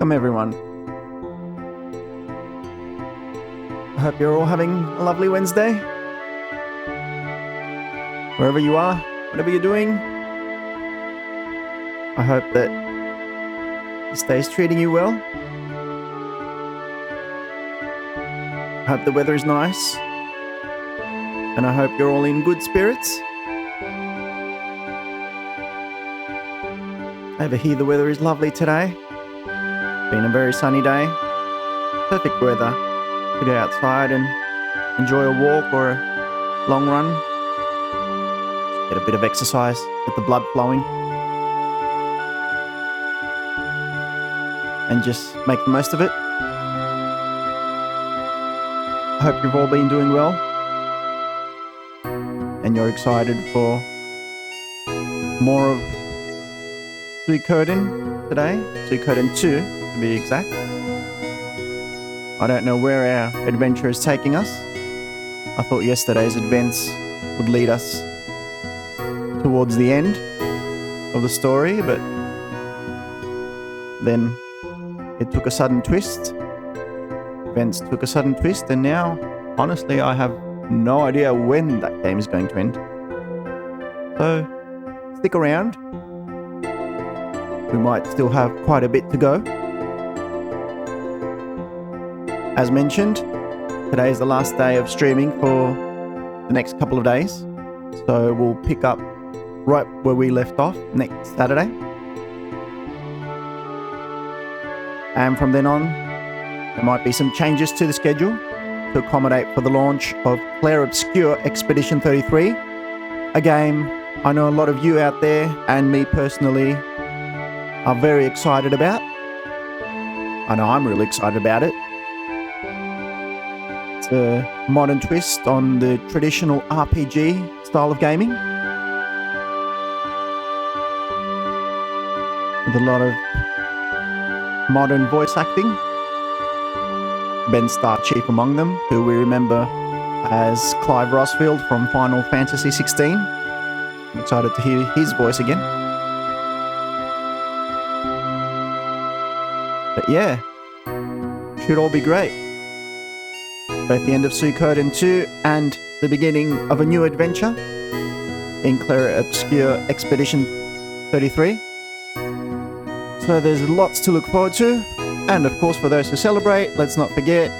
Welcome everyone. I hope you're all having a lovely Wednesday. Wherever you are, whatever you're doing, I hope that this day is treating you well. I hope the weather is nice. And I hope you're all in good spirits. Over here the weather is lovely today. Been a very sunny day. Perfect weather to go outside and enjoy a walk or a long run. Just get a bit of exercise, get the blood flowing. And just make the most of it. I hope you've all been doing well. And you're excited for more of Suikoden today. Suikoden 2 to be exact. I don't know where our adventure is taking us. I thought yesterday's events would lead us towards the end of the story, but then it took a sudden twist. Events took a sudden twist, and now, honestly, I have no idea when that game is going to end. So, stick around. We might still have quite a bit to go. As mentioned, today is the last day of streaming for the next couple of days. So we'll pick up right where we left off next Saturday. And from then on, there might be some changes to the schedule to accommodate for the launch of Clair Obscur Expedition 33, a game I know a lot of you out there and me personally are very excited about. I know I'm really excited about it. It's a modern twist on the traditional RPG style of gaming, with a lot of modern voice acting. Ben Starr chief among them, who we remember as Clive Rossfield from Final Fantasy XVI. I'm excited to hear his voice again. But yeah, should all be great. Both the end of Suikoden 2 and the beginning of a new adventure in Clair Obscur Expedition 33. So there's lots to look forward to. And of course, for those who celebrate, let's not forget,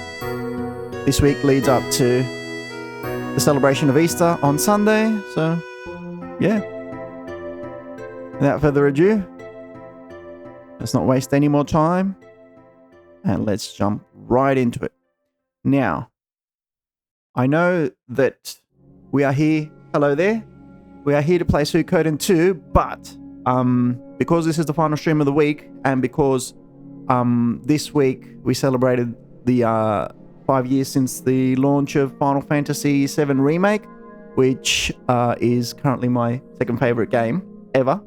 this week leads up to the celebration of Easter on Sunday. So, yeah. Without further ado, let's not waste any more time. And let's jump right into it. Now, I know that we are here. Hello there. We are here to play Suikoden 2, but because this is the final stream of the week, and because this week we celebrated the 5 years since the launch of Final Fantasy VII Remake, which is currently my second favorite game ever.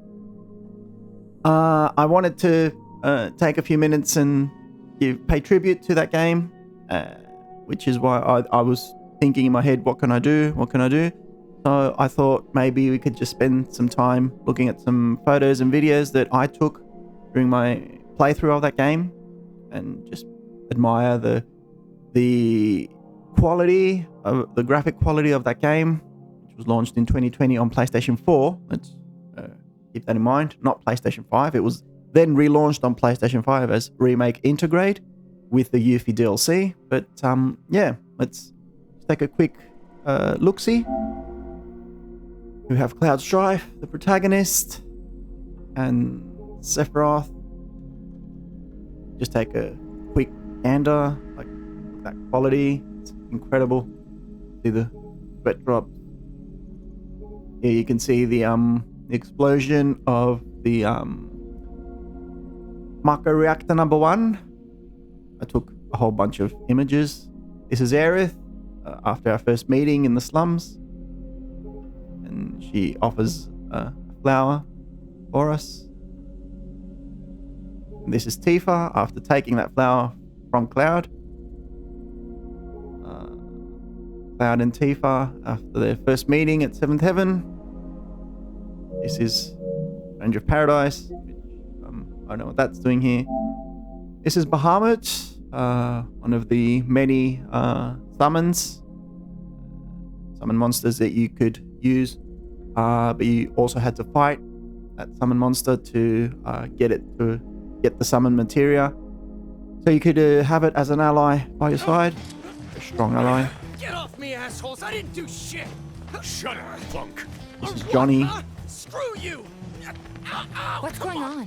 I wanted to take a few minutes and pay tribute to that game, which is why I was thinking in my head, what can I do? So I thought maybe we could just spend some time looking at some photos and videos that I took during my playthrough of that game, and just admire the quality of the graphic quality of that game, which was launched in 2020 on PlayStation 4. Let's keep that in mind. Not PlayStation 5. It was then relaunched on PlayStation 5 as Remake Integrate with the Yuffie DLC. But yeah, let's take a quick look-see. We have Cloud Strife, the protagonist, and Sephiroth. Just take a quick gander, like that quality. It's incredible. See the sweat drops. Here you can see the explosion of the Mako Reactor number 1. I took a whole bunch of images. This is Aerith after our first meeting in the slums, and she offers a flower for us. And this is Tifa after taking that flower from Cloud. Cloud and Tifa after their first meeting at 7th Heaven. This is Range of Paradise, which I don't know what that's doing here. This is Bahamut, one of the many summon monsters that you could use, but you also had to fight that summon monster to get the summon materia, so you could have it as an ally by your side, a strong ally. Get off me, assholes! I didn't do shit. Shut up, punk. This is Johnny. Screw you! What's going on?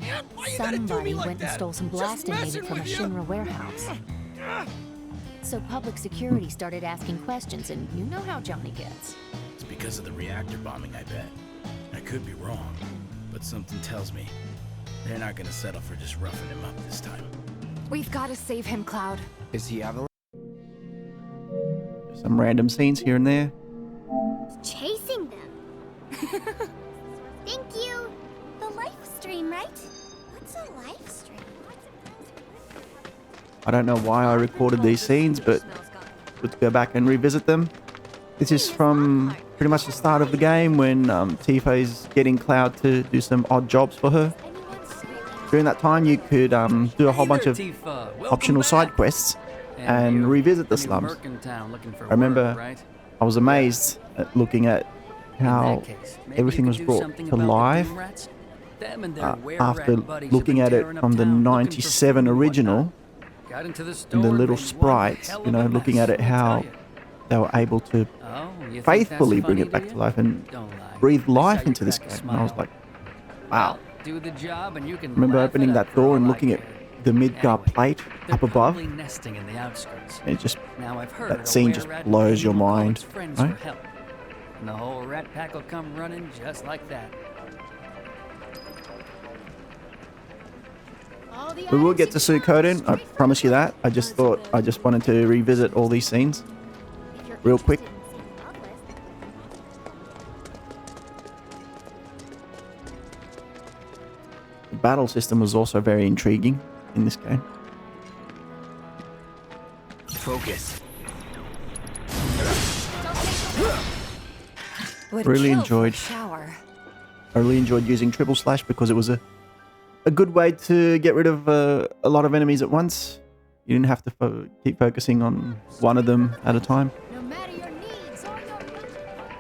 Somebody went and stole some blasting needed from a Shinra warehouse. So public security started asking questions, and you know how Johnny gets. It's because of the reactor bombing, I bet. I could be wrong, but something tells me they're not gonna settle for just roughing him up this time. We've got to save him, Cloud. Is he Avalanche? Some random scenes here and there. Chasing them. Thank you. The live stream, right? What's a live stream? I don't know why I recorded these scenes, but good to go back and revisit them. This is from pretty much the start of the game when Tifa's getting Cloud to do some odd jobs for her. During that time, you could do a whole bunch of optional side quests and revisit the slums. I remember I was amazed at looking at how everything was brought to life after looking at it from the 97 original and the little sprites, you know, looking at it how they were able to faithfully bring it back to life and breathe life into this game. And I was like, wow. Do the job and you can Remember opening that door and looking at the Midgar plate up above? Nesting in the outskirts. And it just, Now I've heard that scene just blows your mind, right? And the whole rat pack will come running just like that. We will get to Suikoden, I promise you that. I just wanted to revisit all these scenes real quick. The battle system was also very intriguing in this game. Focus. Really enjoyed. Shower. I really enjoyed using Triple Slash because it was a good way to get rid of a lot of enemies at once. You didn't have to keep focusing on one of them at a time. No matter your needs or your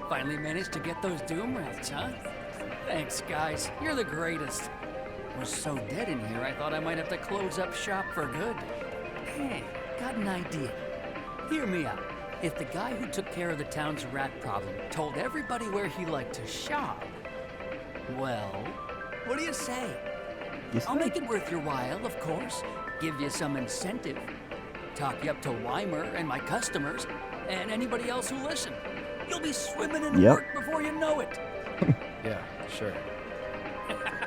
Finally managed to get those doom rats, huh? Thanks, guys. You're the greatest. Was so dead in here, I thought I might have to close up shop for good. Hey, got an idea. Hear me out. If the guy who took care of the town's rat problem told everybody where he liked to shop, well, what do you say? I'll make it worth your while, of course. Give you some incentive. Talk you up to Weimer and my customers, and anybody else who listen. You'll be swimming in work before you know it. Yeah, sure.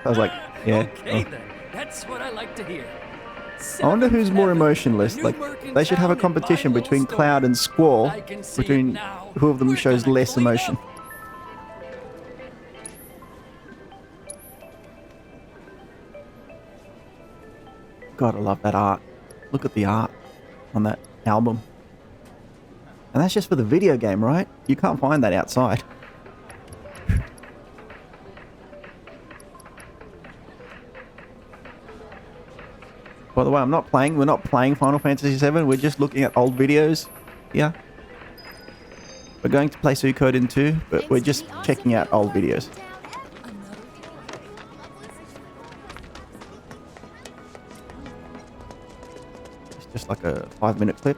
I was like, yeah. Okay then, that's what I like to hear. I wonder who's more emotionless. Like, they should have a competition between Cloud and Squall, between who of them shows less emotion. God, I love that art. Look at the art on that album. And that's just for the video game, right? You can't find that outside. By the way, we're not playing Final Fantasy VII, we're just looking at old videos here. We're going to play Suikoden 2, but we're just checking out old videos. It's just like a 5-minute clip.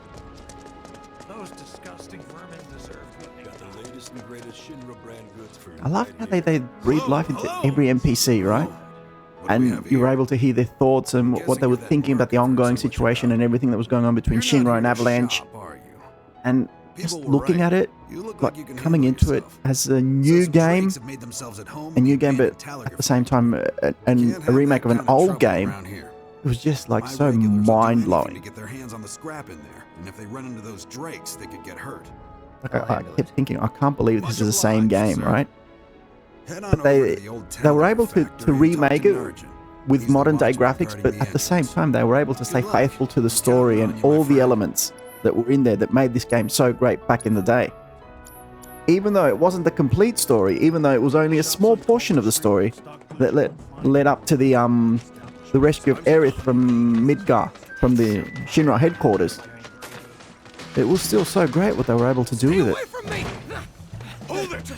Those disgusting vermin deserve what Got the latest and greatest Shinra brand goods for I love how they breathe life into every NPC, right? And you were able to hear their thoughts and what they were thinking about the ongoing situation and everything that was going on between Shinra and Avalanche. And just looking at it, like coming into it as a new game, but at the same time, a remake of an old game. It was just like so mind-blowing. Get their hands on the scrap in there, and if they run into those drakes, they could get hurt. Like I kept thinking, I can't believe this is the same game, right? But they were able to remake it with modern day graphics, but at the same time they were able to stay faithful to the story and all the elements that were in there that made this game so great back in the day. Even though it wasn't the complete story, even though it was only a small portion of the story that led up to the rescue of Aerith from Midgar from the Shinra headquarters. It was still so great what they were able to do with it. Away from me! Hold it!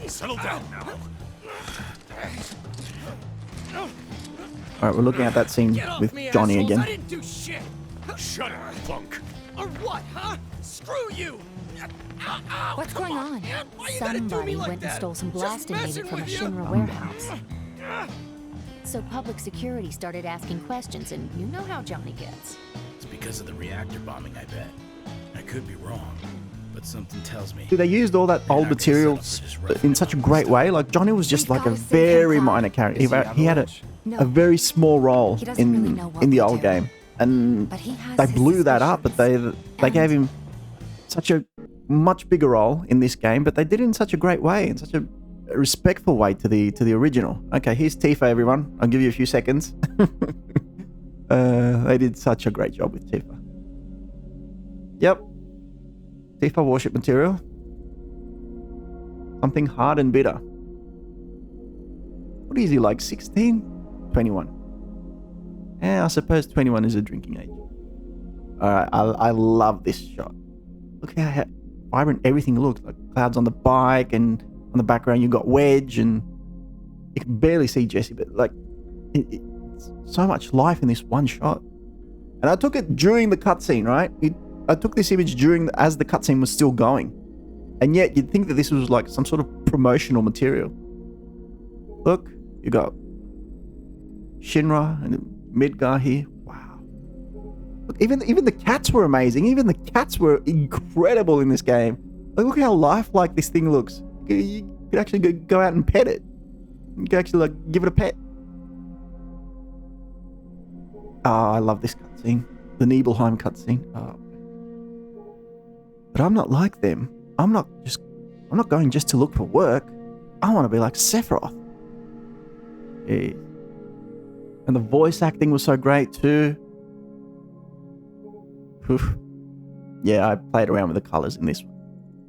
Settle down now. Alright, we're looking at that scene Get off with me, Johnny assholes. again. I didn't do shit. Shut up, punk. Or what, huh? Screw you. What's Come going on? man. Why you gotta do Somebody me like went and that? stole some Just blasting messing needed from a with you. Shinra warehouse. So public security started asking questions, and you know how Johnny gets. It's because of the reactor bombing, I bet. I could be wrong, but something tells me. Dude, they used all that old material in such a great way. Like, Johnny was just like a very minor character. He had a very small role He doesn't really know what in the to old do. game. And But he has they his blew that up, but they gave him such a much bigger role in this game, but they did it in such a great way, in such a respectful way to the original. Okay, here's Tifa, everyone. I'll give you a few seconds. They did such a great job with Tifa. Yep. Tifa worship material. Something hard and bitter. What is he, like 16? 21. Yeah, I suppose 21 is a drinking age. Alright, I love this shot. Look how vibrant everything looks. Like clouds on the bike, and on the background you got Wedge, and you can barely see Jesse, but like it's so much life in this one shot. And I took it during the cutscene, right? I took this image as the cutscene was still going. And yet you'd think that this was like some sort of promotional material. Look, you got Shinra and Midgar here. Wow. Look, even the cats were amazing. Even the cats were incredible in this game. Like, look how lifelike this thing looks. You could actually go out and pet it. You could actually like give it a pet. Oh, I love this cutscene. The Nibelheim cutscene. Oh. But I'm not like them. I'm not going just to look for work. I want to be like Sephiroth. Yeah. And the voice acting was so great too. Oof. Yeah, I played around with the colors in this one.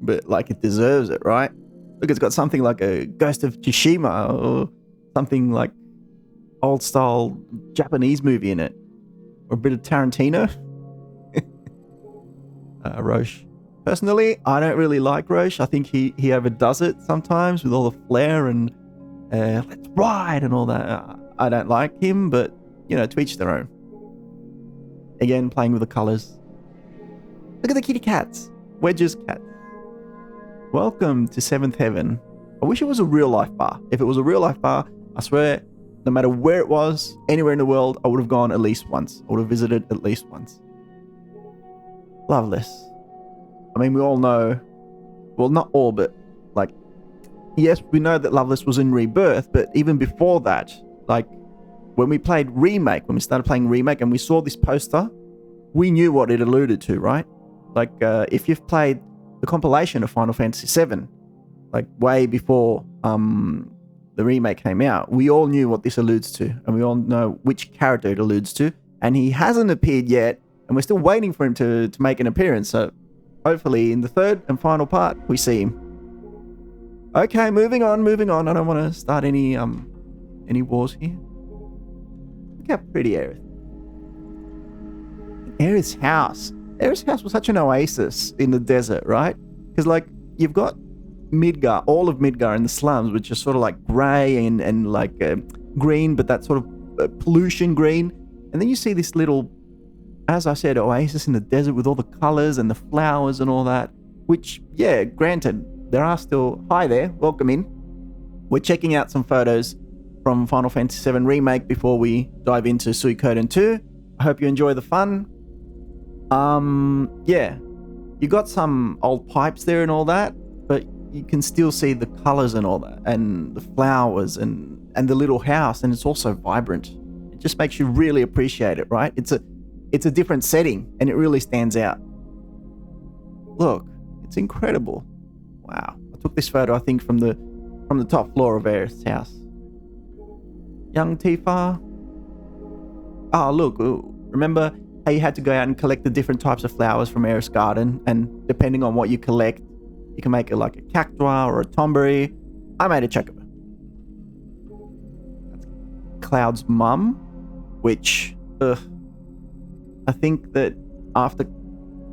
But like, it deserves it, right? Look, it's got something like a Ghost of Tsushima or something like old style Japanese movie in it. Or a bit of Tarantino. Roche. Personally, I don't really like Roche. I think he overdoes it sometimes with all the flair and let's ride and all that. I don't like him, but, you know, to each their own. Again, playing with the colors. Look at the kitty cats. Wedge's cat. Welcome to 7th Heaven. I wish it was a real life bar. If it was a real life bar, I swear, no matter where it was, anywhere in the world, I would have gone at least once. I would have visited at least once. Loveless. I mean, we all know, well, not all, but like, yes, we know that Loveless was in Rebirth, but even before that, like, when we played Remake, when we started playing Remake and we saw this poster, we knew what it alluded to, right? Like, if you've played the compilation of Final Fantasy VII, like way before the remake came out, we all knew what this alludes to, and we all know which character it alludes to, and he hasn't appeared yet, and we're still waiting for him to make an appearance, so hopefully in the third and final part, we see him. Okay, moving on. I don't want to start any wars here. Look how pretty Aerith. Aerith's house. Aerith's house was such an oasis in the desert, right? Because, like, you've got Midgar, all of Midgar in the slums, which is sort of like grey and like green, but that sort of pollution green. And then you see this little, as I said, oasis in the desert with all the colours and the flowers and all that, which, yeah, granted, there are still... Hi there, welcome in. We're checking out some photos from Final Fantasy VII Remake before we dive into Suikoden 2. I hope you enjoy the fun. Yeah, you got some old pipes there and all that, but you can still see the colours and all that, and the flowers and the little house, and it's also vibrant. It just makes you really appreciate it, right? It's a different setting, and it really stands out. Look, it's incredible. Wow. I took this photo, I think, from the top floor of Aerith's house. Young Tifa. Oh, look, remember how you had to go out and collect the different types of flowers from Aerith's garden, and depending on what you collect, you can make it like a cactua or a tomberry. I made a chocobo. That's Cloud's mum, which I think that after,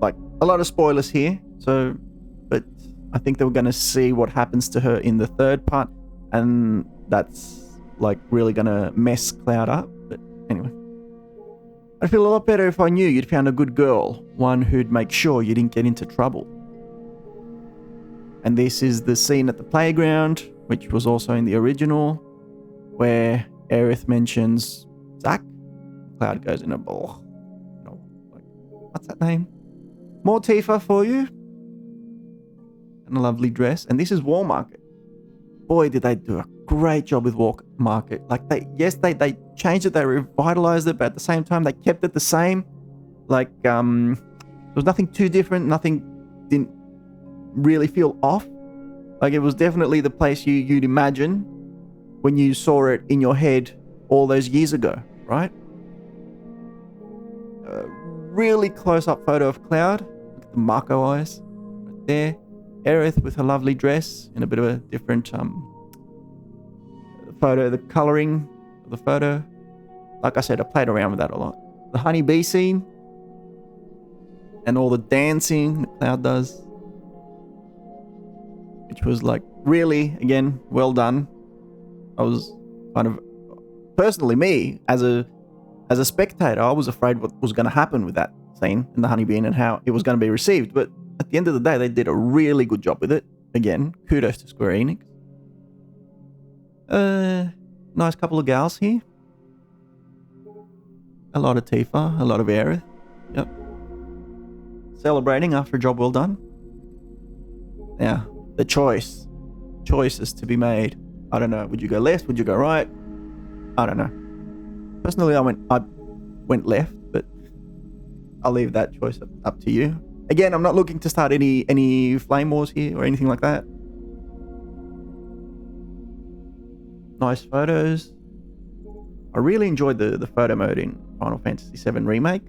like, a lot of spoilers here, but I think that we're going to see what happens to her in the third part, and that's like really going to mess Cloud up. But anyway, I'd feel a lot better if I knew you'd found a good girl, one who'd make sure you didn't get into trouble. And this is the scene at the playground, which was also in the original, where Aerith mentions Zack. Cloud goes in a ball. No, like, what's that name? More Tifa for you. And a lovely dress. And this is War Market. Boy, did they do a great job with War Market. Like, they changed it, they revitalized it, but at the same time, they kept it the same. Like, there was nothing too different, nothing didn't really feel off. Like, it was definitely the place you'd imagine when you saw it in your head all those years ago, right? A really close-up photo of Cloud. Look at the Mako eyes right there. Aerith with her lovely dress in a bit of a different photo, the coloring of the photo. Like I said, I played around with that a lot. The honeybee scene and all the dancing that Cloud does, which was like really, again, well done. I was kind of, personally, me as a spectator, I was afraid what was going to happen with that scene in the honeybee and how it was going to be received. But at the end of the day, they did a really good job with it. Again, kudos to Square Enix. Nice couple of gals here. A lot of Tifa, a lot of Aerith. Yep. Celebrating after a job well done. Now, the choices to be made. I don't know. Would you go left? Would you go right? I don't know. Personally, I went left, but I'll leave that choice up to you. Again, I'm not looking to start any flame wars here or anything like that. Nice photos. I really enjoyed the photo mode in Final Fantasy VII Remake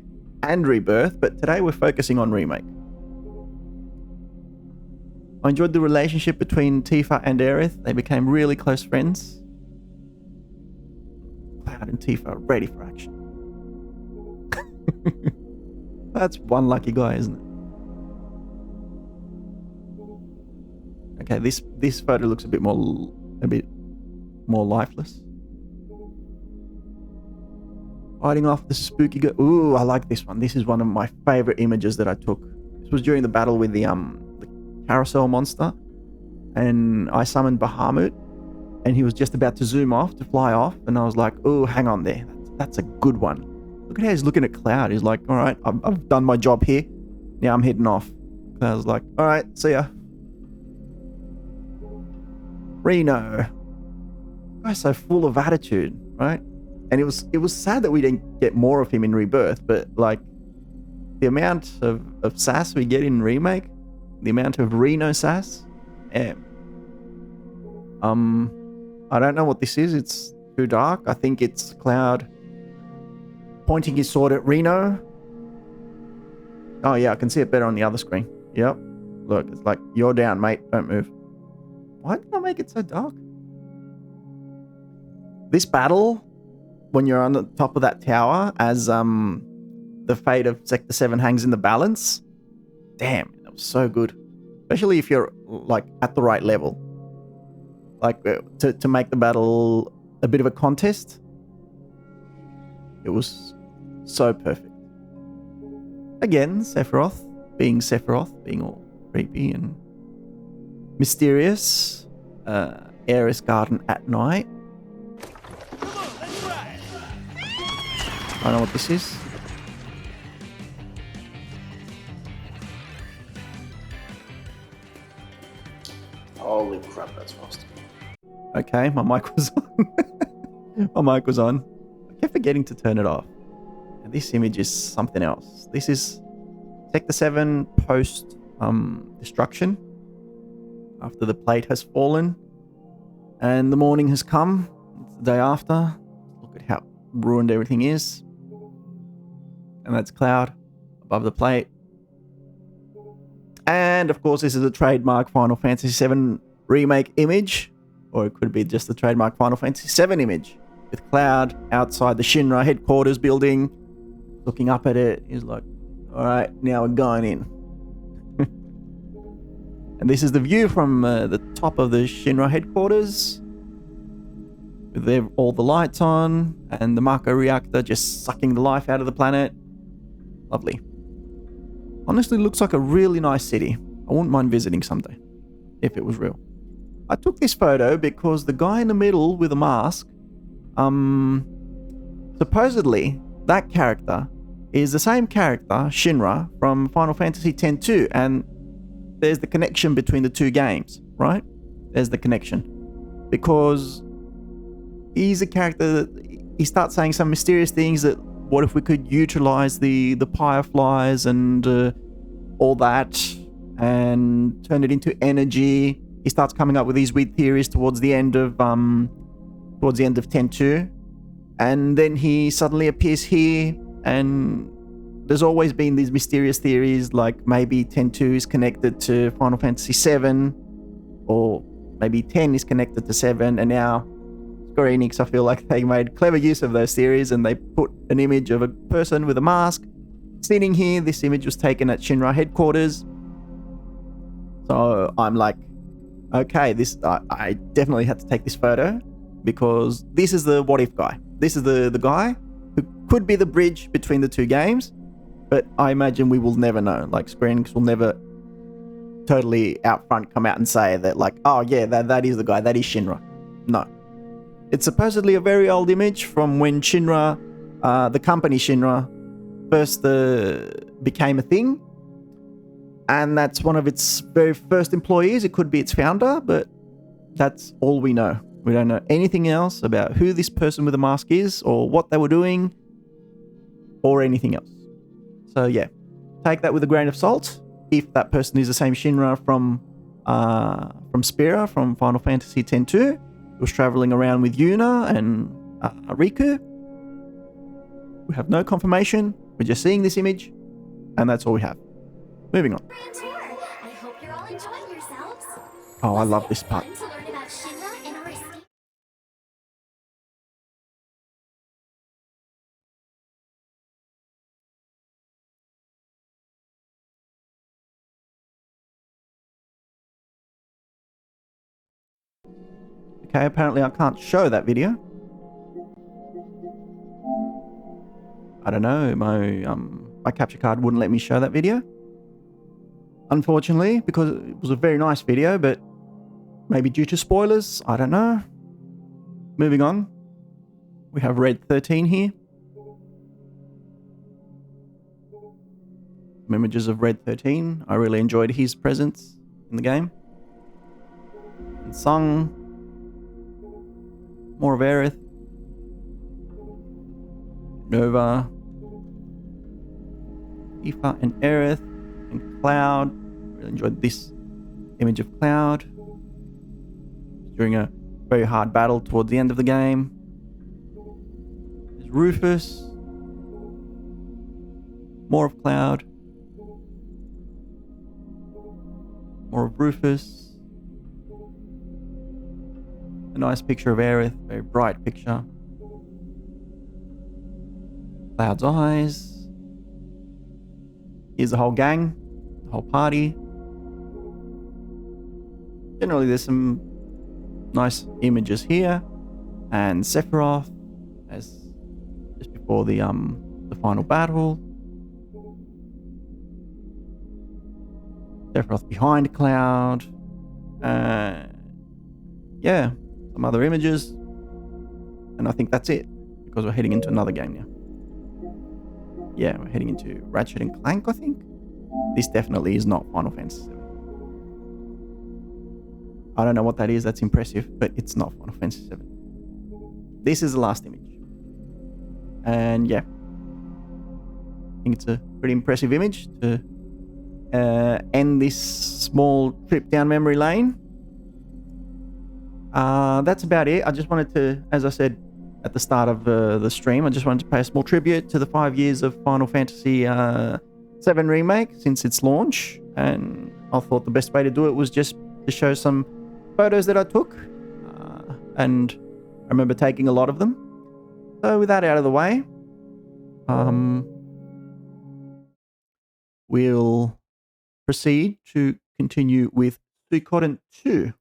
and Rebirth, but today we're focusing on Remake. I enjoyed the relationship between Tifa and Aerith. They became really close friends. Cloud and Tifa are ready for action. That's one lucky guy, isn't it? Okay, this photo looks a bit more lifeless. Hiding off the spooky girl. Ooh, I like this one. This is one of my favorite images that I took. This was during the battle with the carousel monster, and I summoned Bahamut, and he was just about to zoom off to fly off, and I was like, "Oh, hang on there. That's a good one." Look at how he's looking at Cloud. He's like, "All right, I've done my job here. Now I'm heading off." Cloud's like, "All right, see ya." Reno, guy's so full of attitude, right? And it was sad that we didn't get more of him in Rebirth, but like the amount of sass we get in Remake, the amount of Reno sass, I don't know what this is. It's too dark. I think it's Cloud pointing his sword at Reno. Oh yeah, I can see it better on the other screen. Yep. Look, it's like, "You're down, mate. Don't move." Why did I make it so dark? This battle, when you're on the top of that tower, as the fate of Sector 7 hangs in the balance, damn, that was so good. Especially if you're like at the right level. Like to make the battle a bit of a contest. It was so perfect. Again, Sephiroth being all creepy and mysterious. Aerith Garden at night. I don't know what this is. Holy crap, that's fast. Okay, my mic was on. My mic was on. I kept forgetting to turn it off. And this image is something else. This is Sector 7 post destruction. After the plate has fallen and the morning has come. It's the day after. Look at how ruined everything is. And that's Cloud above the plate. And of course, this is a trademark Final Fantasy VII Remake image, or it could be just the trademark Final Fantasy VII image. with Cloud outside the Shinra headquarters building, looking up at it. He's like, all right, now we're going in. And this is the view from the top of the Shinra headquarters, with all the lights on and the Mako reactor just sucking the life out of the planet. Lovely. Honestly, looks like a really nice city. I wouldn't mind visiting someday, if it was real. I took this photo because the guy in the middle with a mask, supposedly that character is the same character, Shinra, from Final Fantasy X-2, and there's the connection between the two games, right? There's the connection. Because he's a character that he starts saying some mysterious things that, what if we could utilize the fireflies and all that and turn it into energy? He starts coming up with these weird theories towards the end of X-2, and then he suddenly appears here, and there's always been these mysterious theories like maybe X-2 is connected to Final Fantasy VII, or maybe 10 is connected to 7, and now Square Enix, I feel like they made clever use of those theories and they put an image of a person with a mask sitting here. This image was taken at Shinra headquarters. So I'm like, okay, I definitely had to take this photo because this is the what if guy. This is the guy who could be the bridge between the two games, but I imagine we will never know. Like, Square Enix will never totally out front come out and say that, like, oh yeah, that is the guy, that is Shinra. No. It's supposedly a very old image from when Shinra, the company Shinra, first became a thing. And that's one of its very first employees. It could be its founder, but that's all we know. We don't know anything else about who this person with a mask is or what they were doing or anything else. So yeah, take that with a grain of salt. If that person is the same Shinra from Spira from Final Fantasy X-2, was traveling around with Yuna and Riku. We have no confirmation. We're just seeing this image, and that's all we have. Moving on. I hope you're all enjoying yourselves. Oh, I love this part. To learn about Shinra and our escape. Okay, apparently I can't show that video. I don't know, my capture card wouldn't let me show that video. Unfortunately, because it was a very nice video, but maybe due to spoilers, I don't know. Moving on. We have Red 13 here. Some images of Red 13. I really enjoyed his presence in the game. And Sung. More of Aerith. Nova. Aoife and Aerith. And Cloud. Really enjoyed this image of Cloud during a very hard battle towards the end of the game. There's Rufus. More of Cloud. More of Rufus. A nice picture of Aerith, very bright picture. Cloud's eyes. Here's the whole gang, the whole party. Generally, there's some nice images here, and Sephiroth as just before the final battle. Sephiroth behind Cloud. Yeah, some other images, and I think that's it because we're heading into another game now. Yeah, we're heading into Ratchet and Clank, I think. This definitely is not Final Fantasy VII. I don't know what that is. That's impressive, but it's not Final Fantasy VII. This is the last image. And yeah, I think it's a pretty impressive image to end this small trip down memory lane. That's about it. I just wanted to, as I said at the start of the stream, I just wanted to pay a small tribute to the 5 years of Final Fantasy VII Remake since its launch. And I thought the best way to do it was just to show some photos that I took. And I remember taking a lot of them. So with that out of the way, we'll proceed to continue with Suikoden 2.